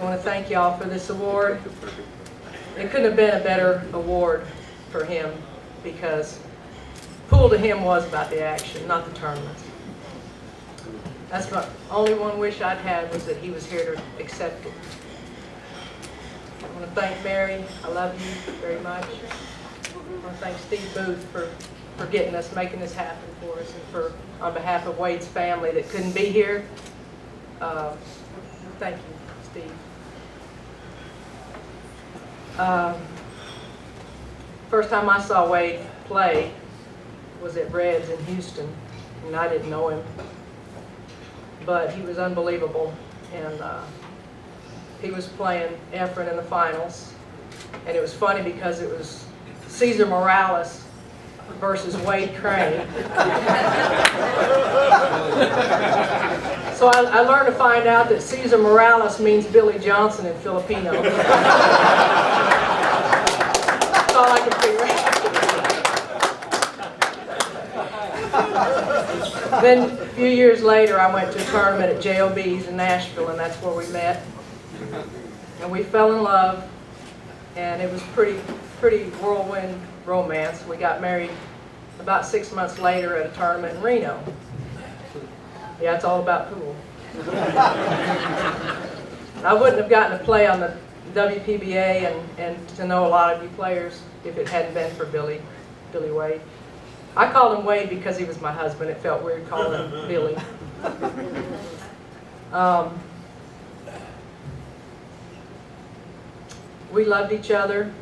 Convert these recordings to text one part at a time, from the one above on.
I want to thank y'all for this award. It couldn't have been a better award for him because pool to him was about the action, not the tournaments. That's my only one wish I'd had was that he was here to accept it. I want to thank Mary. I love you very much. I want to thank Steve Booth for getting us, making this happen for us, and for on behalf of Wade's family that couldn't be here. Thank you, Steve. First time I saw Wade play was at Reds in Houston, and I didn't know him, but he was unbelievable. And he was playing Efren in the finals, and it was funny because it was Cesar Morales versus Wade Crane. So I learned to find out that Cesar Morales means Billy Johnson in Filipino. That's all I could figure out. Then a few years later, I went to a tournament at JOB's in Nashville, and that's where we met. And we fell in love, and it was pretty whirlwind romance. We got married about 6 months later at a tournament in Reno. Yeah, it's all about pool. I wouldn't have gotten to play on the WPBA and to know a lot of you players if it hadn't been for Billy Wade. I called him Wade because he was my husband. It felt weird calling him Billy. We loved each other.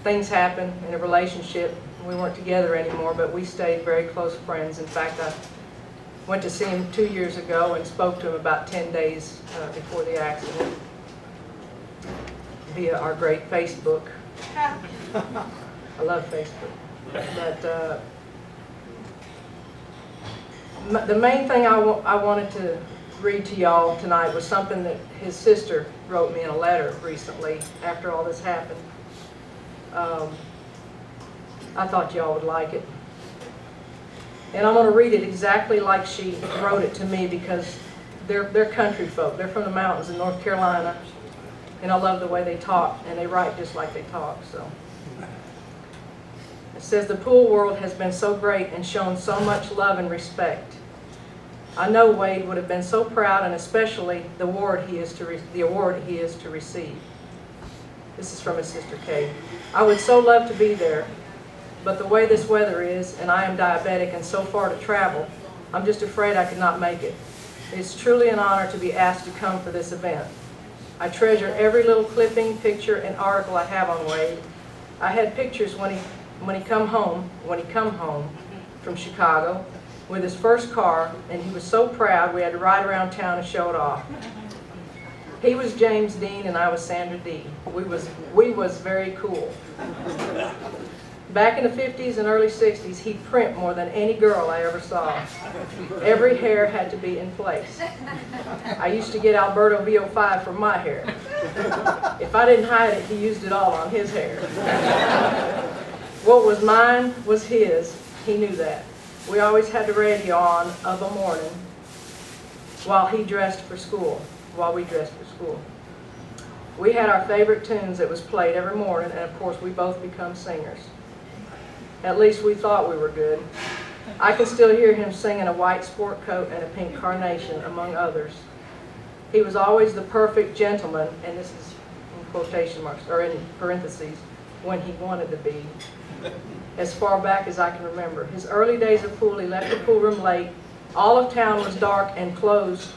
Things happened in a relationship. We weren't together anymore, but we stayed very close friends. In fact, I went to see him 2 years ago and spoke to him about 10 days before the accident via our great Facebook. I love Facebook. But the main thing I wanted to read to y'all tonight was something that his sister wrote me in a letter recently after all this happened. I thought y'all would like it. And I'm going to read it exactly like she wrote it to me because they're country folk. They're from the mountains in North Carolina, and I love the way they talk, and they write just like they talk. So it says, the pool world has been so great and shown so much love and respect. I know Wade would have been so proud, and especially the award he is to receive. This is from his sister Kay. I would so love to be there, but the way this weather is, and I am diabetic and so far to travel, I'm just afraid I could not make it. It's truly an honor to be asked to come for this event. I treasure every little clipping, picture, and article I have on Wade. I had pictures when he come home from Chicago with his first car, and he was so proud we had to ride around town and show it off. He was James Dean and I was Sandra Dee. We was very cool. Back in the 50s and early 60s, he'd print more than any girl I ever saw. Every hair had to be in place. I used to get Alberto VO5 for my hair. If I didn't hide it, he used it all on his hair. What was mine was his. He knew that. We always had the radio on of a morning while we dressed for school. We had our favorite tunes that was played every morning, and of course we both become singers. At least we thought we were good. I can still hear him singing A White Sport Coat and a Pink Carnation, among others. He was always the perfect gentleman, and this is in quotation marks, or in parentheses, when he wanted to be. As far back as I can remember. His early days of pool, he left the pool room late. All of town was dark and closed.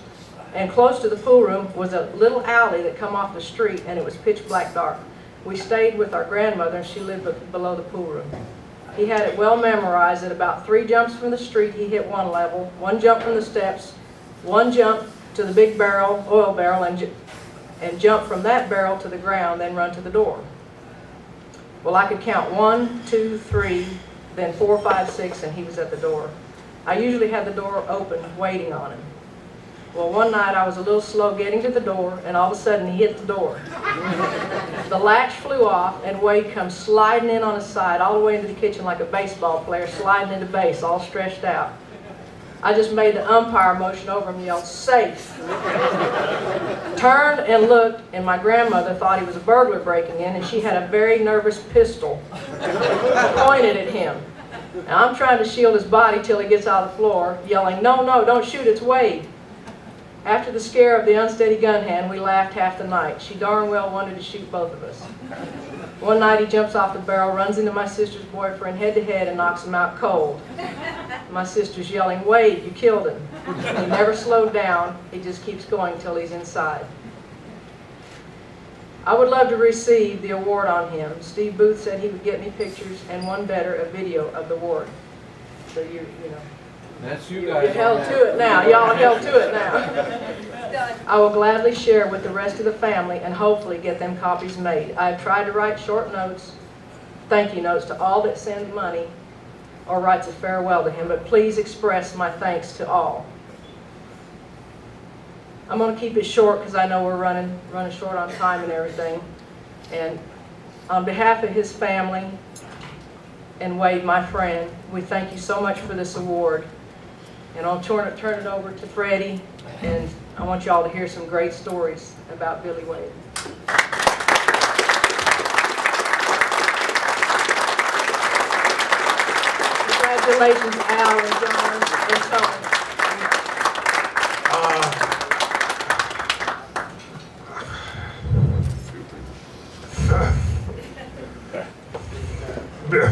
And close to the pool room was a little alley that come off the street, and it was pitch black dark. We stayed with our grandmother, and she lived below the pool room. He had it well memorized. At about 3 jumps from the street, he hit one level, 1 jump from the steps, 1 jump to the big barrel, oil barrel, and jump from that barrel to the ground, then run to the door. Well, I could count 1, 2, 3, then 4, 5, 6, and he was at the door. I usually had the door open, waiting on him. Well, one night I was a little slow getting to the door, and all of a sudden he hit the door. The latch flew off, and Wade comes sliding in on his side, all the way into the kitchen like a baseball player sliding into base, all stretched out. I just made the umpire motion over him and yelled, "Safe." Turned and looked, and my grandmother thought he was a burglar breaking in, and she had a very nervous pistol pointed at him. Now I'm trying to shield his body till he gets out of the floor, yelling, "No, no, don't shoot, it's Wade." After the scare of the unsteady gun hand, we laughed half the night. She darn well wanted to shoot both of us. One night he jumps off the barrel, runs into my sister's boyfriend head to head and knocks him out cold. My sister's yelling, "Wade, you killed him." He never slowed down. He just keeps going till he's inside. I would love to receive the award on him. Steve Booth said he would get me pictures and one better, a video of the award. So you know. That's you guys. You're held to it now. Y'all held to it now. I will gladly share with the rest of the family and hopefully get them copies made. I have tried to write short notes, thank you notes to all that send money or writes a farewell to him, but please express my thanks to all. I'm going to keep it short because I know we're running short on time and everything. And on behalf of his family and Wade, my friend, we thank you so much for this award. And I'll turn it over to Freddy, and I want you all to hear some great stories about Billy Wade. Congratulations, Al and John and Tony.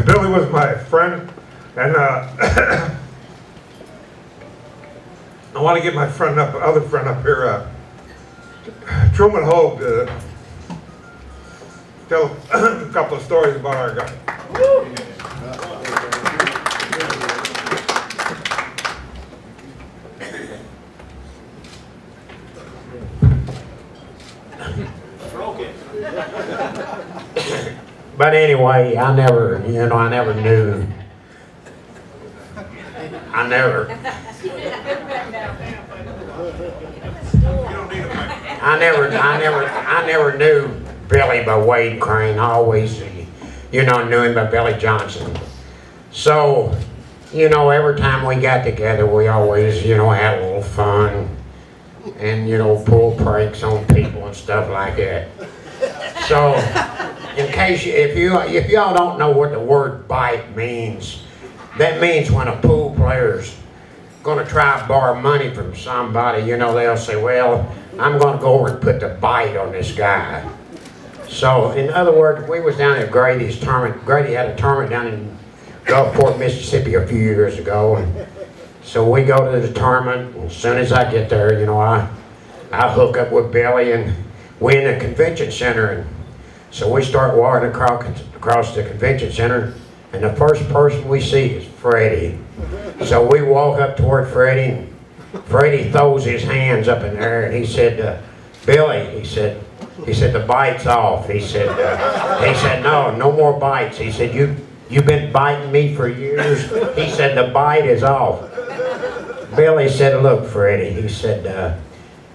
Billy was my friend, and I want to get my other friend up here, Truman Hogue, to tell a couple of stories about our guy. But anyway, I never knew. I never knew Billy by Wade Crane. I always, knew him by Billy Johnson. So, every time we got together, we always, had a little fun and, pull pranks on people and stuff like that. So, in case if y'all don't know what the word bite means, that means when a pool player's gonna try to borrow money from somebody, they'll say, "Well, I'm gonna go over and put the bite on this guy." So, in other words, we was down at Grady's tournament. Grady had a tournament down in Gulfport, Mississippi a few years ago, and so we go to the tournament. And as soon as I get there, I hook up with Billy, and we in the convention center, and so we start walking across the convention center, and the first person we see is Freddy. So we walk up toward Freddy, and Freddy throws his hands up in the air, and he said, "Billy," he said, "the bite's off." He said, no more bites." He said, "You've been biting me for years." He said, "The bite is off." Billy said, "Look, Freddy," he said,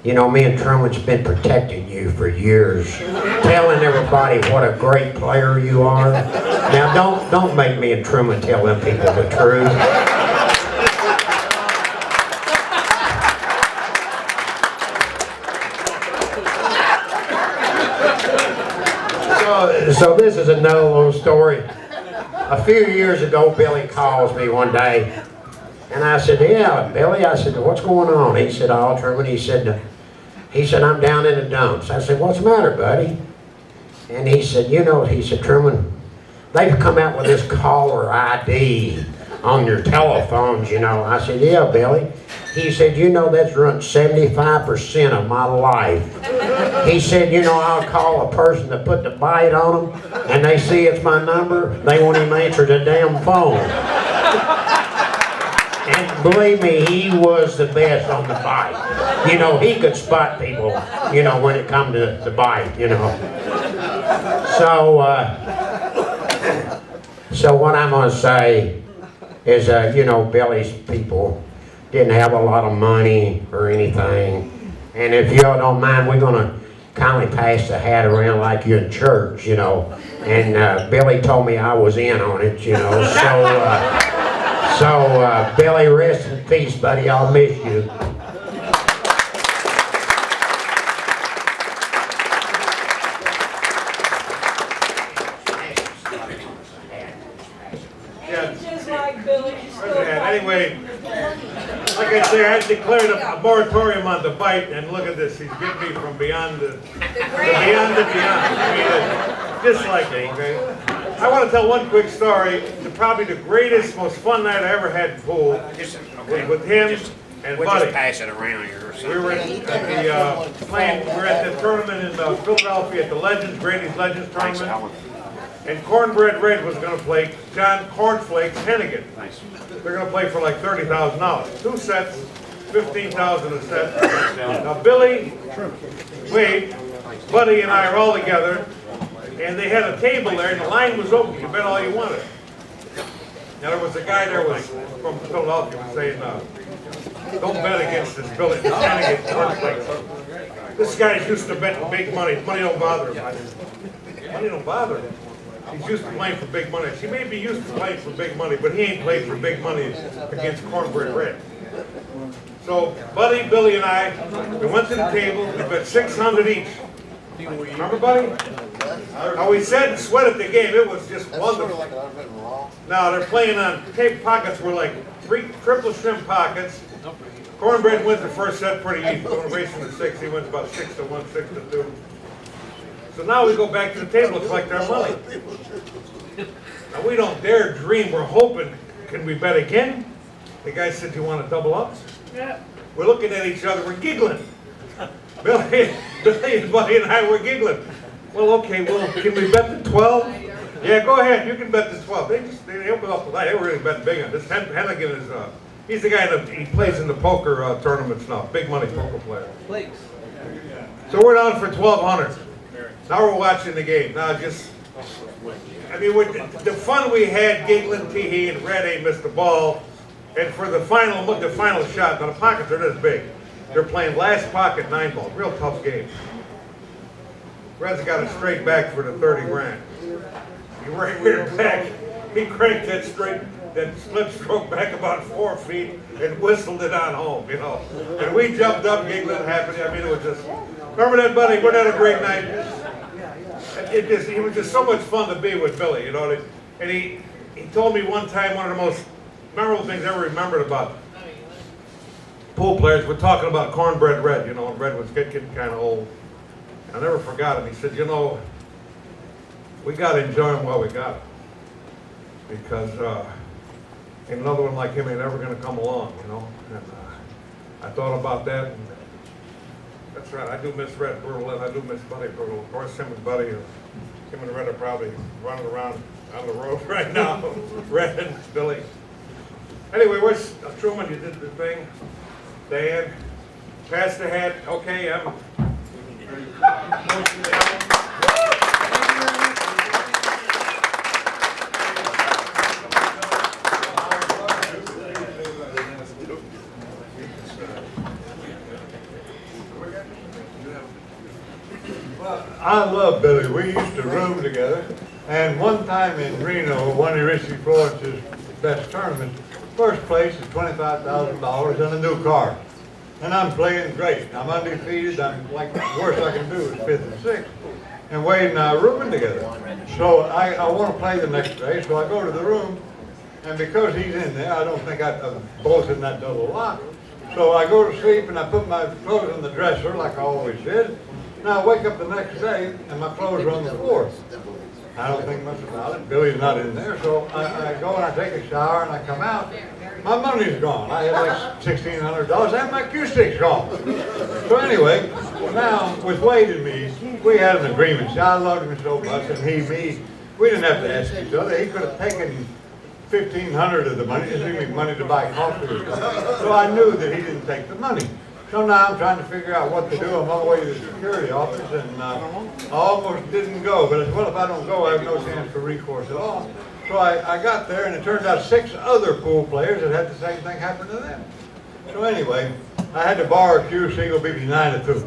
me and Truman's been protecting you for years, telling everybody what a great player you are. Now don't make me and Truman tell them people the truth." So this is another little story. A few years ago, Billy calls me one day, and I said, "Yeah, Billy," I said, "what's going on?" He said, "Oh, Truman," he said, "I'm down in the dumps." I said, "What's the matter, buddy?" And he said, he said, "Truman, they've come out with this caller ID on your telephones, I said, "Yeah, Billy." He said, "That's run 75% of my life." He said, "I'll call a person to put the bite on them, and they see it's my number, they won't even answer the damn phone." And believe me, he was the best on the bite. He could spot people, when it come to the bite, So what I'm going to say is, Billy's people didn't have a lot of money or anything. And if y'all don't mind, we're going to kindly pass the hat around like you're in church, And Billy told me I was in on it, So Billy, rest peace, buddy. I'll miss you. Just like Billy. Anyway, like I say, I declared a moratorium on the bite, and look at this, he's getting me from beyond the beyond the beyond. I mean, just like me, okay? I want to tell one quick story. Probably the greatest, most fun night I ever had in pool was with him and We'll Buddy. just pass it around here or something. We were at the tournament in Philadelphia at the Legends, Grady's Legends Thanks, tournament. Alan. And Cornbread Red was going to play John Cornflakes Hennigan. Thanks. They're going to play for like $30,000. 2 sets, $15,000 a set. Now Billy, Wade, Buddy, and I are all together, and they had a table there, and the line was open. You bet all you wanted. Now there was a guy there was from Philadelphia was saying, "Don't bet against this Billy Hennigan Cornflakes. This guy's used to betting big money. Money don't bother him." I said, "Money don't bother him. He's used to playing for big money." He may be used to playing for big money, but he ain't played for big money against Cornbread Red. So Buddy, Billy, and I, we went to the table. We bet 600 each. Remember, Buddy? Now we said sweat at the game. It was just wonderful. Now they're playing on tape pockets. Were like 3 triple shrimp pockets. Cornbread wins the first set pretty easy. Going racing to 6. He wins about 6-1, 6-2. So now we go back to the table to collect our money. Now we don't dare dream, we're hoping, can we bet again? The guy said, "Do you want to double up?" Yeah. We're looking at each other, we're giggling. Billy and Buddy and I were giggling. Well, okay, well, can we bet the 12? Yeah, go ahead, you can bet the 12. They opened up the line, they were really betting big on this. Hennigan is, he's the guy that he plays in the poker tournaments now, big money poker player. So we're down for 1,200. Now we're watching the game. Now I mean, the fun we had, giggling, tee-hee, and Red ain't missed the ball. And for the final shot, now the pockets are this big. They're playing last pocket 9 ball. Real tough game. Red's got it straight back for the 30 grand. He reared back. He cranked that slip stroke back about 4 feet and whistled it on home, you know. And we jumped up, giggling, happy. I mean, it was just, remember that, Buddy? We're had a great night. It was just so much fun to be with Billy, you know. And he told me one time, one of the most memorable things I ever remembered about pool players. We're talking about Cornbread Red, you know, and Red was getting kind of old. I never forgot him. He said, "You know, we got to enjoy him while we got him, because ain't another one like him ain't ever going to come along, you know." And I thought about that. And that's right. I do miss Red Burl, and I do miss Buddy Burl. Of course, him and Buddy, him and Red are probably running around on the road right now. Red and Billy. Anyway, where's Truman? You did the thing. Dan, pass the hat. Okay, I'm. I love Billy. We used to room together, and one time in Reno, one of Richie Florence's best tournaments, first place is $25,000 and a new car. And I'm playing great. I'm undefeated. I'm like, the worst I can do is 5th and 6th. And Wade and I are rooming together. So I want to play the next day, so I go to the room, and because he's in there, I don't think I'm bolting that double lock. So I go to sleep and I put my clothes in the dresser like I always did. Now I wake up the next day and my clothes are on the floor. I don't think much about it. Billy's not in there, so I go and I take a shower and I come out. My money's gone. I had like $1,600 and my cue stick's gone. So anyway, now with Wade and me, we had an agreement. See, I loved him so much, and he, me, we didn't have to ask each other. He could have taken $1,500 of the money, just give me money to buy coffee. So I knew that he didn't take the money. So now I'm trying to figure out what to do. I'm on the way to the security office, and I almost didn't go. But I said, well, if I don't go, I have no chance for recourse at all. So I got there, and it turned out 6 other pool players that had the same thing happen to them. So anyway, I had to borrow a cue, single BB 9 or 2.